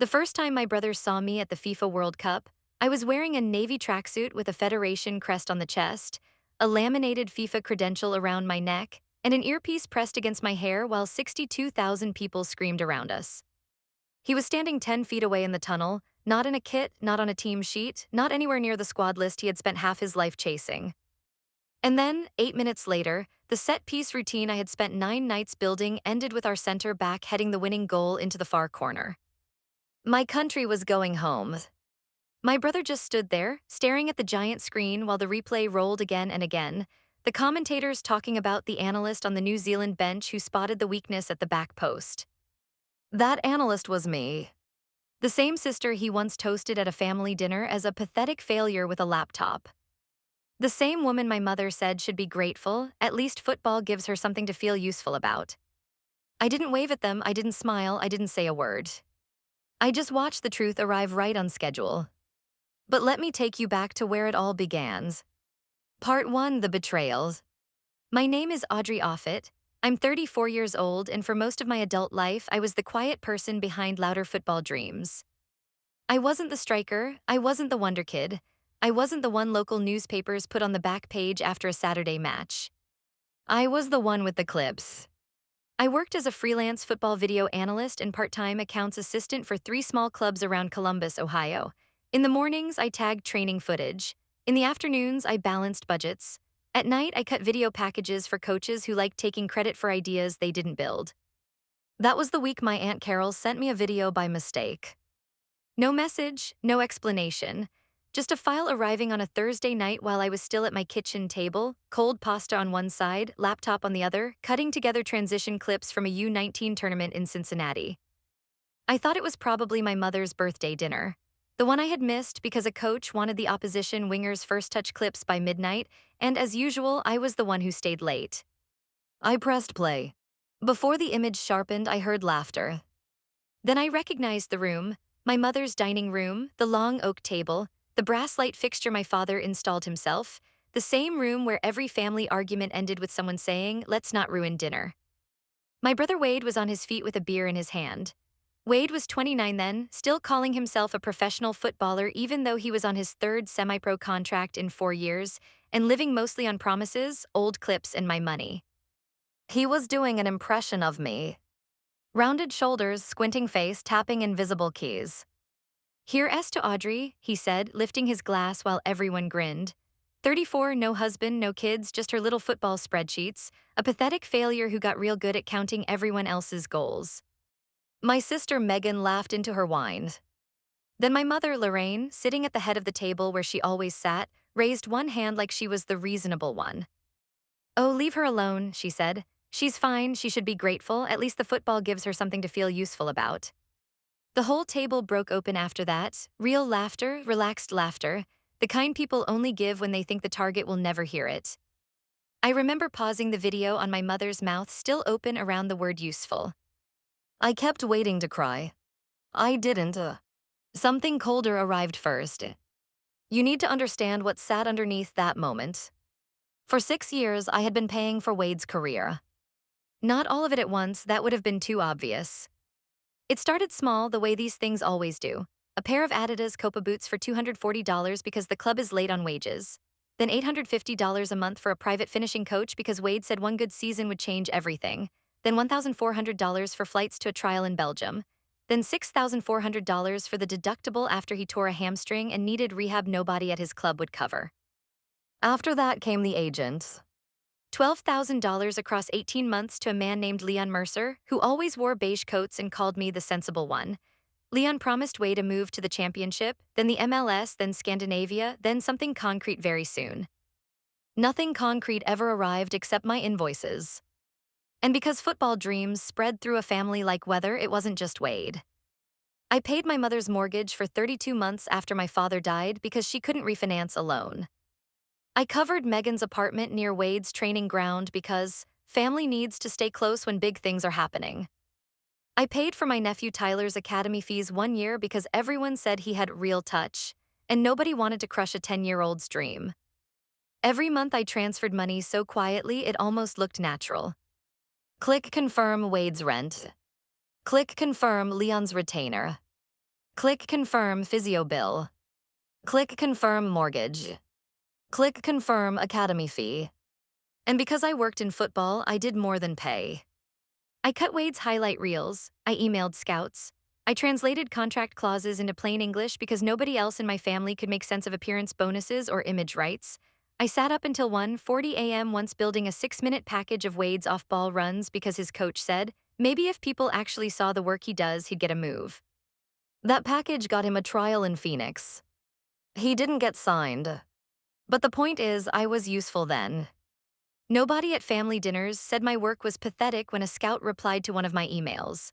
The first time my brother saw me at the FIFA World Cup, I was wearing a navy tracksuit with a Federation crest on the chest, a laminated FIFA credential around my neck, and an earpiece pressed against my hair while 62,000 people screamed around us. He was standing 10 feet away in the tunnel, not in a kit, not on a team sheet, not anywhere near the squad list he had spent half his life chasing. And then, 8 minutes later, the set-piece routine I had spent 9 nights building ended with our center back heading the winning goal into the far corner. My country was going home. My brother just stood there, staring at the giant screen while the replay rolled again and again, the commentators talking about the analyst on the New Zealand bench who spotted the weakness at the back post. That analyst was me. The same sister he once toasted at a family dinner as a pathetic failure with a laptop. The same woman my mother said should be grateful, at least football gives her something to feel useful about. I didn't wave at them, I didn't smile, I didn't say a word. I just watched the truth arrive right on schedule. But let me take you back to where it all began. Part 1, The Betrayals. My name is Audrey Offit. I'm 34 years old, and for most of my adult life, I was the quiet person behind louder football dreams. I wasn't the striker, I wasn't the wonder kid. I wasn't the one local newspapers put on the back page after a Saturday match. I was the one with the clips. I worked as a freelance football video analyst and part-time accounts assistant for 3 small clubs around Columbus, Ohio. In the mornings, I tagged training footage. In the afternoons, I balanced budgets. At night, I cut video packages for coaches who liked taking credit for ideas they didn't build. That was the week my Aunt Carol sent me a video by mistake. No message, no explanation. Just a file arriving on a Thursday night while I was still at my kitchen table, cold pasta on one side, laptop on the other, cutting together transition clips from a U19 tournament in Cincinnati. I thought it was probably my mother's birthday dinner. The one I had missed because a coach wanted the opposition winger's first touch clips by midnight, and as usual, I was the one who stayed late. I pressed play. Before the image sharpened, I heard laughter. Then I recognized the room, my mother's dining room, the long oak table, the brass light fixture my father installed himself, the same room where every family argument ended with someone saying, "Let's not ruin dinner." My brother Wade was on his feet with a beer in his hand. Wade was 29 then, still calling himself a professional footballer even though he was on his third semi-pro contract in 4 years and living mostly on promises, old clips, and my money. He was doing an impression of me. Rounded shoulders, squinting face, tapping invisible keys. "Here's to Audrey," he said, lifting his glass while everyone grinned. 34, no husband, no kids, just her little football spreadsheets, a pathetic failure who got real good at counting everyone else's goals. My sister Megan laughed into her wine. Then my mother Lorraine, sitting at the head of the table where she always sat, raised one hand like she was the reasonable one. "Oh, leave her alone," she said. "She's fine, she should be grateful, at least the football gives her something to feel useful about." The whole table broke open after that, real laughter, relaxed laughter, the kind people only give when they think the target will never hear it. I remember pausing the video on my mother's mouth still open around the word useful. I kept waiting to cry. I didn't. Something colder arrived first. You need to understand what sat underneath that moment. For 6 years, I had been paying for Wade's career. Not all of it at once, that would have been too obvious. It started small, the way these things always do. A pair of Adidas Copa boots for $240 because the club is late on wages. Then $850 a month for a private finishing coach because Wade said one good season would change everything. Then $1,400 for flights to a trial in Belgium. Then $6,400 for the deductible after he tore a hamstring and needed rehab nobody at his club would cover. After that came the agents. $12,000 across 18 months to a man named Leon Mercer, who always wore beige coats and called me the sensible one. Leon promised Wade a move to the championship, then the MLS, then Scandinavia, then something concrete very soon. Nothing concrete ever arrived except my invoices. And because football dreams spread through a family like weather, it wasn't just Wade. I paid my mother's mortgage for 32 months after my father died because she couldn't refinance a loan. I covered Megan's apartment near Wade's training ground because family needs to stay close when big things are happening. I paid for my nephew Tyler's academy fees 1 year because everyone said he had real touch, and nobody wanted to crush a 10-year-old's dream. Every month I transferred money so quietly it almost looked natural. Click confirm Wade's rent. Click confirm Leon's retainer. Click confirm physio bill. Click confirm mortgage. Click confirm academy fee. And because I worked in football, I did more than pay. I cut Wade's highlight reels. I emailed scouts. I translated contract clauses into plain English because nobody else in my family could make sense of appearance bonuses or image rights. I sat up until 1:40 a.m. once building a 6-minute package of Wade's off-ball runs because his coach said, maybe if people actually saw the work he does, he'd get a move. That package got him a trial in Phoenix. He didn't get signed. But the point is, I was useful then. Nobody at family dinners said my work was pathetic when a scout replied to one of my emails.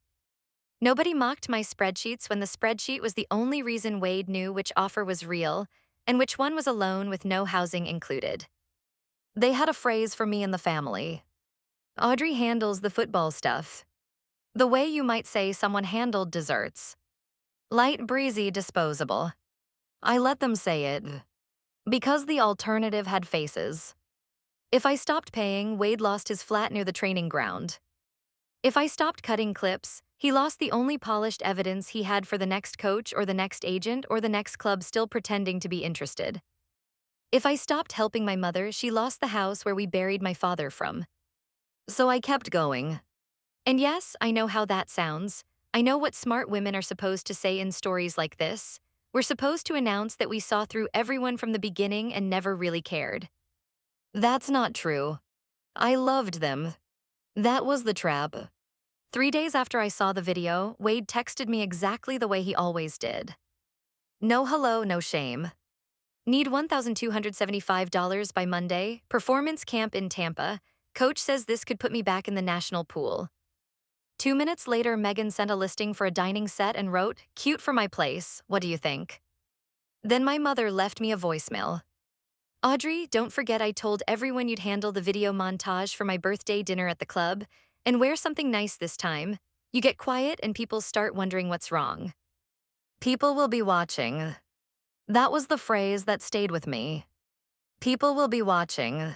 Nobody mocked my spreadsheets when the spreadsheet was the only reason Wade knew which offer was real and which one was a loan with no housing included. They had a phrase for me in the family. Audrey handles the football stuff. The way you might say someone handled desserts. Light, breezy, disposable. I let them say it. Because the alternative had faces. If I stopped paying, Wade lost his flat near the training ground. If I stopped cutting clips, he lost the only polished evidence he had for the next coach or the next agent or the next club still pretending to be interested. If I stopped helping my mother, she lost the house where we buried my father from. So I kept going. And yes, I know how that sounds. I know what smart women are supposed to say in stories like this. We're supposed to announce that we saw through everyone from the beginning and never really cared. That's not true. I loved them. That was the trap. 3 days after I saw the video, Wade texted me exactly the way he always did. No hello, no shame. Need $1,275 by Monday, performance camp in Tampa. Coach says this could put me back in the national pool. 2 minutes later, Megan sent a listing for a dining set and wrote, cute for my place, what do you think? Then my mother left me a voicemail. Audrey, don't forget I told everyone you'd handle the video montage for my birthday dinner at the club, and wear something nice this time. You get quiet and people start wondering what's wrong. People will be watching. That was the phrase that stayed with me. People will be watching.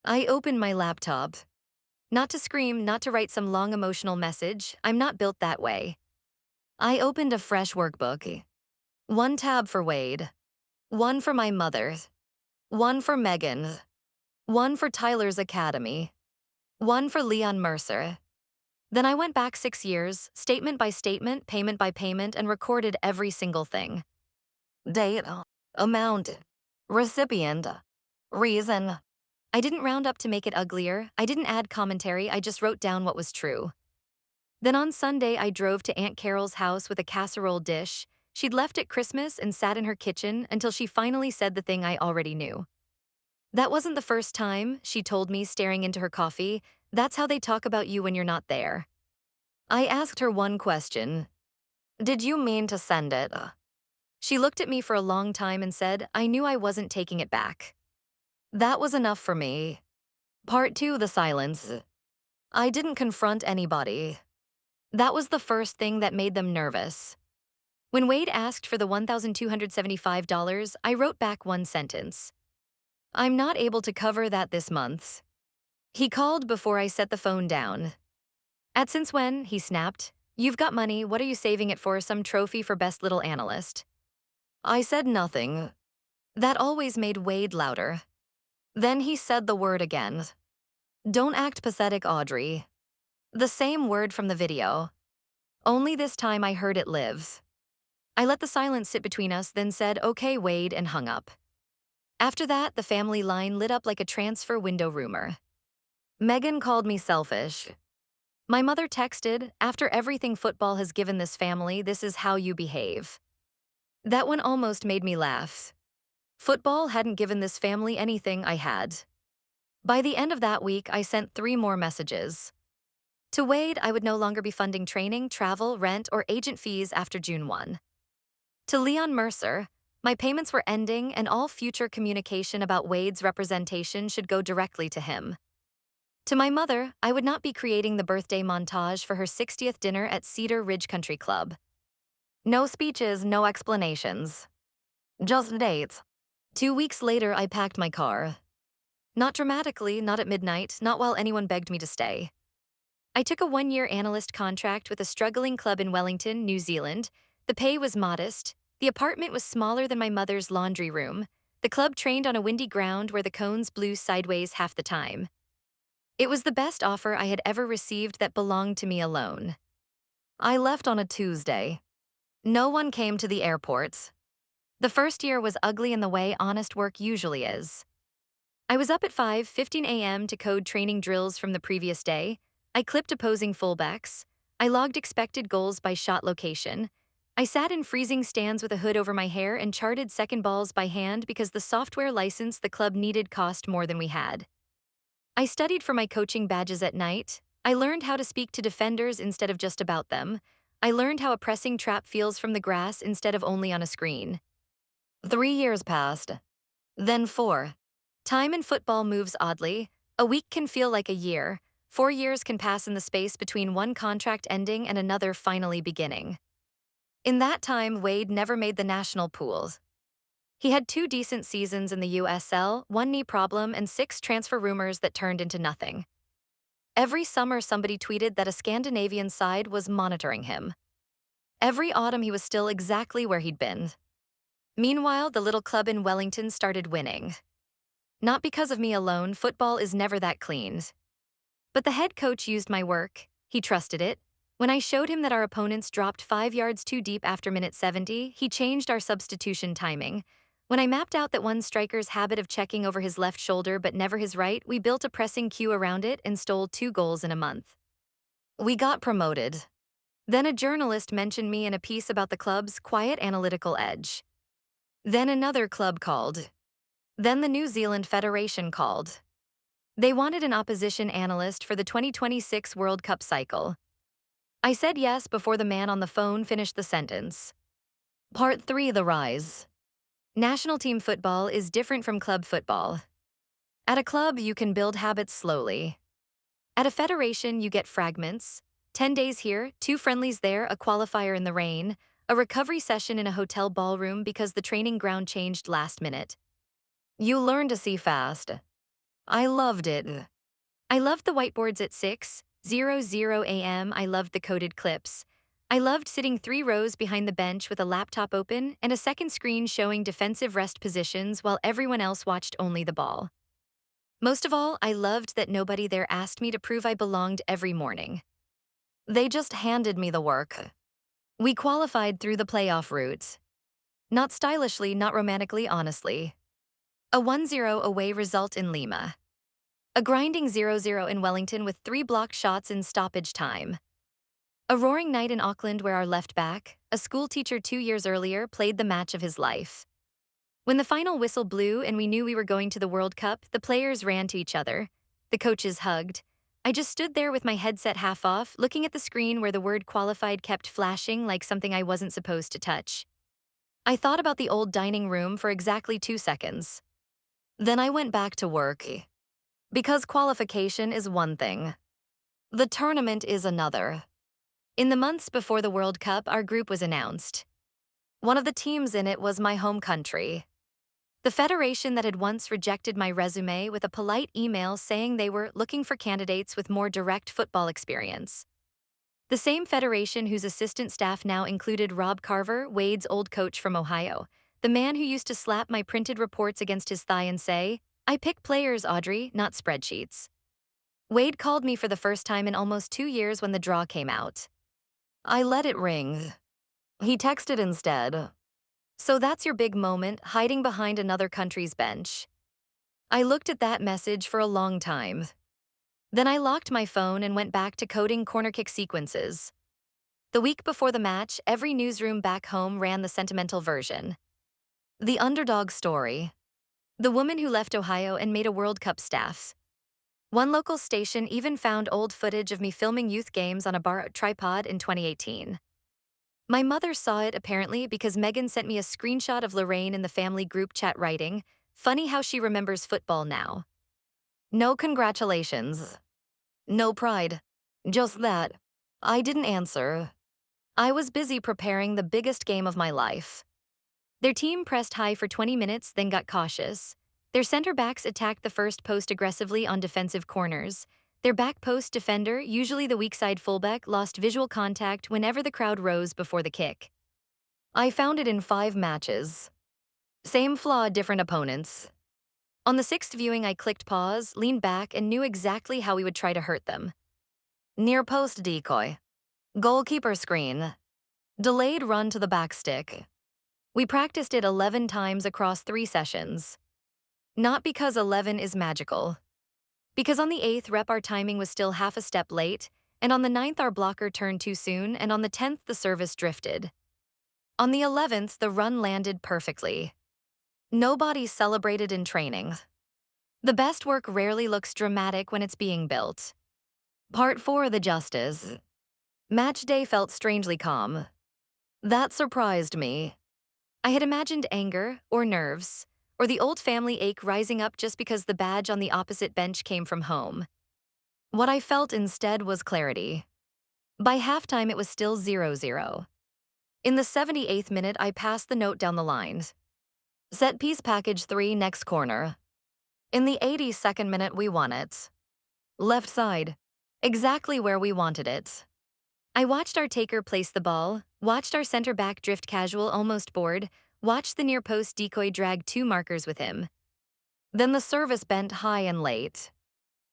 I opened my laptop. Not to scream, not to write some long emotional message. I'm not built that way. I opened a fresh workbook. One tab for Wade. One for my mother. One for Megan. One for Tyler's Academy. One for Leon Mercer. Then I went back 6 years, statement by statement, payment by payment, and recorded every single thing. Date, amount, recipient, reason. I didn't round up to make it uglier. I didn't add commentary. I just wrote down what was true. Then on Sunday, I drove to Aunt Carol's house with a casserole dish. She'd left at Christmas and sat in her kitchen until she finally said the thing I already knew. That wasn't the first time, she told me, staring into her coffee. That's how they talk about you when you're not there. I asked her one question. Did you mean to send it? She looked at me for a long time and said, I knew I wasn't taking it back. That was enough for me. Part 2, the silence. I didn't confront anybody. That was the first thing that made them nervous. When Wade asked for the $1,275, I wrote back one sentence. I'm not able to cover that this month. He called before I set the phone down. At since when, he snapped. You've got money, what are you saving it for, some trophy for best little analyst? I said nothing. That always made Wade louder. Then he said the word again. Don't act pathetic, Audrey. The same word from the video. Only this time I heard it live. I let the silence sit between us, then said, okay, Wade, and hung up. After that, the family line lit up like a transfer window rumor. Megan called me selfish. My mother texted, after everything football has given this family, this is how you behave. That one almost made me laugh. Football hadn't given this family anything I had. By the end of that week, I sent 3 more messages. To Wade, I would no longer be funding training, travel, rent, or agent fees after June 1. To Leon Mercer, my payments were ending and all future communication about Wade's representation should go directly to him. To my mother, I would not be creating the birthday montage for her 60th dinner at Cedar Ridge Country Club. No speeches, no explanations. Just dates. 2 weeks later, I packed my car. Not dramatically, not at midnight, not while anyone begged me to stay. I took a 1-year analyst contract with a struggling club in Wellington, New Zealand, The pay was modest. The apartment was smaller than my mother's laundry room. The club trained on a windy ground where the cones blew sideways half the time. It was the best offer I had ever received that belonged to me alone. I left on a Tuesday. No one came to the airport. The first year was ugly in the way honest work usually is. I was up at 5:15 a.m. to code training drills from the previous day. I clipped opposing fullbacks. I logged expected goals by shot location. I sat in freezing stands with a hood over my hair and charted second balls by hand because the software license the club needed cost more than we had. I studied for my coaching badges at night. I learned how to speak to defenders instead of just about them. I learned how a pressing trap feels from the grass instead of only on a screen. 3 years passed. Then 4. Time in football moves oddly. A week can feel like a year. 4 years can pass in the space between one contract ending and another finally beginning. In that time, Wade never made the national pools. He had 2 decent seasons in the USL, 1 knee problem, and 6 transfer rumors that turned into nothing. Every summer, somebody tweeted that a Scandinavian side was monitoring him. Every autumn, he was still exactly where he'd been. Meanwhile, the little club in Wellington started winning. Not because of me alone, football is never that clean. But the head coach used my work. He trusted it. When I showed him that our opponents dropped 5 yards too deep after minute 70, he changed our substitution timing. When I mapped out that one striker's habit of checking over his left shoulder but never his right, we built a pressing queue around it and stole 2 goals in a month. We got promoted. Then a journalist mentioned me in a piece about the club's quiet analytical edge. Then another club called. Then the New Zealand Federation called. They wanted an opposition analyst for the 2026 World Cup cycle. I said yes before the man on the phone finished the sentence. Part 3: The Rise. National team football is different from club football. At a club, you can build habits slowly. At a federation, you get fragments. 10 days here, 2 friendlies there, a qualifier in the rain, a recovery session in a hotel ballroom because the training ground changed last minute. You learn to see fast. I loved it. I loved the whiteboards at 6:00 a.m. I loved the coded clips. I loved sitting 3 rows behind the bench with a laptop open and a second screen showing defensive rest positions while everyone else watched only the ball. Most of all, I loved that nobody there asked me to prove I belonged every morning. They just handed me the work. We qualified through the playoff route. Not stylishly, not romantically, honestly. A 1-0 away result in Lima. A grinding 0-0 in Wellington with 3 blocked shots in stoppage time. A roaring night in Auckland where our left back, a schoolteacher 2 years earlier, played the match of his life. When the final whistle blew and we knew we were going to the World Cup, the players ran to each other. The coaches hugged. I just stood there with my headset half off, looking at the screen where the word qualified kept flashing like something I wasn't supposed to touch. I thought about the old dining room for exactly 2 seconds. Then I went back to work. Because qualification is one thing. The tournament is another. In the months before the World Cup, our group was announced. One of the teams in it was my home country. The federation that had once rejected my resume with a polite email saying they were looking for candidates with more direct football experience. The same federation whose assistant staff now included Rob Carver, Wade's old coach from Ohio, the man who used to slap my printed reports against his thigh and say, "I pick players, Audrey, not spreadsheets." Wade called me for the first time in almost 2 years when the draw came out. I let it ring. He texted instead. "So that's your big moment, hiding behind another country's bench." I looked at that message for a long time. Then I locked my phone and went back to coding corner kick sequences. The week before the match, every newsroom back home ran the sentimental version. The underdog story. The woman who left Ohio and made a World Cup staff. One local station even found old footage of me filming youth games on a bar tripod in 2018. My mother saw it apparently because Megan sent me a screenshot of Lorraine in the family group chat writing, "Funny how she remembers football now." No congratulations. No pride. Just that. I didn't answer. I was busy preparing the biggest game of my life. Their team pressed high for 20 minutes, then got cautious. Their center backs attacked the first post aggressively on defensive corners. Their back post defender, usually the weak side fullback, lost visual contact whenever the crowd rose before the kick. I found it in 5 matches. Same flaw, different opponents. On the sixth viewing, I clicked pause, leaned back, and knew exactly how we would try to hurt them. Near post decoy. Goalkeeper screen. Delayed run to the back stick. We practiced it 11 times across 3 sessions. Not because 11 is magical. Because on the 8th rep our timing was still half a step late, and on the 9th our blocker turned too soon, and on the 10th the service drifted. On the 11th the run landed perfectly. Nobody celebrated in training. The best work rarely looks dramatic when it's being built. Part 4, the justice. Match day felt strangely calm. That surprised me. I had imagined anger, or nerves, or the old family ache rising up just because the badge on the opposite bench came from home. What I felt instead was clarity. By halftime, it was still 0-0. In the 78th minute, I passed the note down the line. Set piece package 3, next corner. In the 82nd minute, we won it. Left side. Exactly where we wanted it. I watched our taker place the ball, watched our center back drift casual, almost bored, watched the near post decoy drag 2 markers with him. Then the service bent high and late.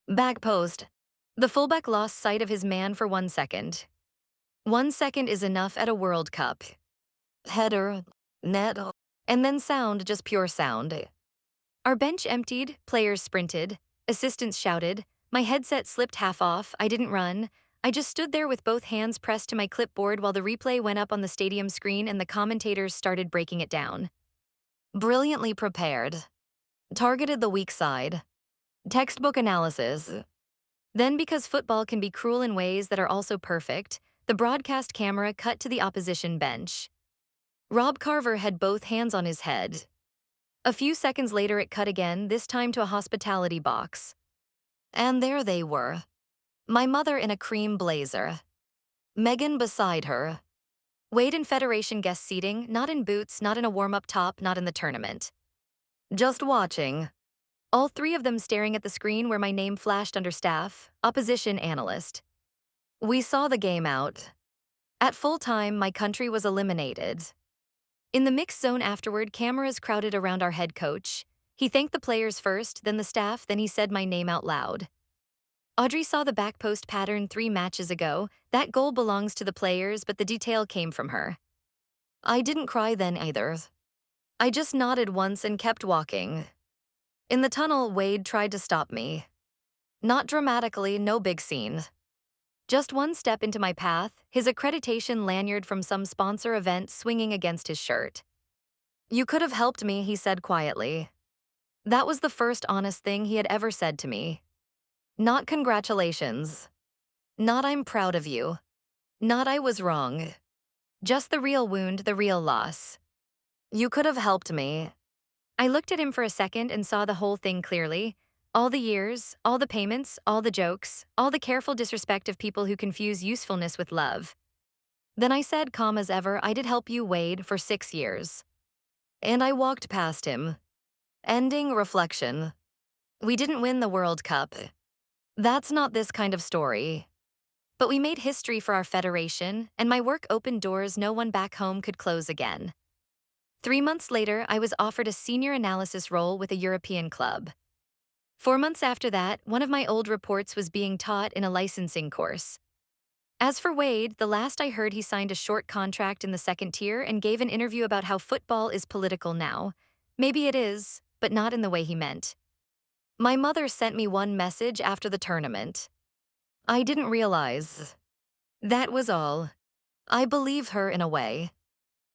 Back post. The fullback lost sight of his man for 1 second. 1 second is enough at a World Cup. Header, net, and then sound, just pure sound. Our bench emptied, players sprinted, assistants shouted, my headset slipped half off, I didn't run. I just stood there with both hands pressed to my clipboard while the replay went up on the stadium screen and the commentators started breaking it down. Brilliantly prepared. Targeted the weak side. Textbook analysis. Then, because football can be cruel in ways that are also perfect, the broadcast camera cut to the opposition bench. Rob Carver had both hands on his head. A few seconds later it cut again, this time to a hospitality box. And there they were. My mother in a cream blazer. Megan beside her. Wade in Federation guest seating, not in boots, not in a warm-up top, not in the tournament. Just watching. All 3 of them staring at the screen where my name flashed under staff, opposition analyst. We saw the game out. At full time, my country was eliminated. In the mixed zone afterward, cameras crowded around our head coach. He thanked the players first, then the staff, then he said my name out loud. Audrey saw the back post pattern 3 matches ago. That goal belongs to the players, but the detail came from her. I didn't cry then either. I just nodded once and kept walking. In the tunnel, Wade tried to stop me. Not dramatically, no big scene. Just one step into my path, his accreditation lanyard from some sponsor event swinging against his shirt. You could have helped me, he said quietly. That was the first honest thing he had ever said to me. Not congratulations. Not I'm proud of you. Not I was wrong. Just the real wound, the real loss. You could have helped me. I looked at him for a second and saw the whole thing clearly. All the years, all the payments, all the jokes, all the careful disrespect of people who confuse usefulness with love. Then I said, calm as ever, I did help you, Wade, for 6 years. And I walked past him. Ending reflection. We didn't win the World Cup. That's not this kind of story. But we made history for our federation, and my work opened doors no one back home could close again. 3 months later, I was offered a senior analysis role with a European club. 4 months after that, one of my old reports was being taught in a licensing course. As for Wade, the last I heard he signed a short contract in the 2nd tier and gave an interview about how football is political now. Maybe it is, but not in the way he meant. My mother sent me one message after the tournament. I didn't realize. That was all. I believe her in a way.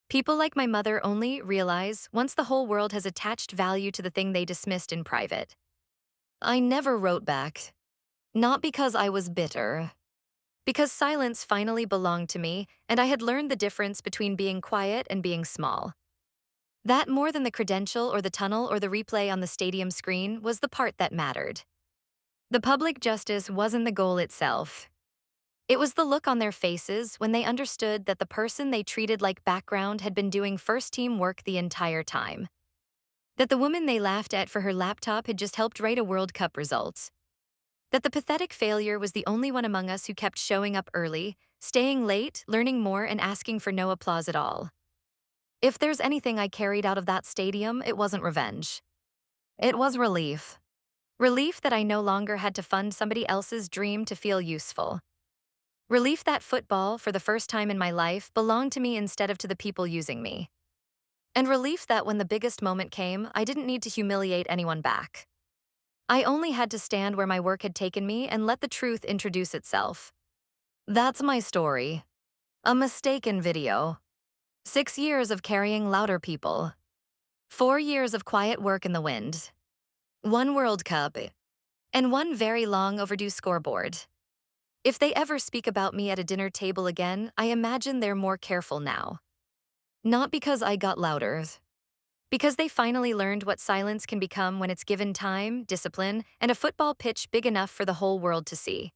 People like my mother only realize once the whole world has attached value to the thing they dismissed in private. I never wrote back. Not because I was bitter. Because silence finally belonged to me, and I had learned the difference between being quiet and being small. That, more than the credential or the tunnel or the replay on the stadium screen, was the part that mattered. The public justice wasn't the goal itself. It was the look on their faces when they understood that the person they treated like background had been doing first-team work the entire time. That the woman they laughed at for her laptop had just helped write a World Cup result. That the pathetic failure was the only one among us who kept showing up early, staying late, learning more, and asking for no applause at all. If there's anything I carried out of that stadium, it wasn't revenge. It was relief. Relief that I no longer had to fund somebody else's dream to feel useful. Relief that football, for the first time in my life, belonged to me instead of to the people using me. And relief that when the biggest moment came, I didn't need to humiliate anyone back. I only had to stand where my work had taken me and let the truth introduce itself. That's my story. A mistaken video. 6 years of carrying louder people. 4 years of quiet work in the wind. 1 World Cup. And 1 very long overdue scoreboard. If they ever speak about me at a dinner table again, I imagine they're more careful now. Not because I got louder. Because they finally learned what silence can become when it's given time, discipline, and a football pitch big enough for the whole world to see.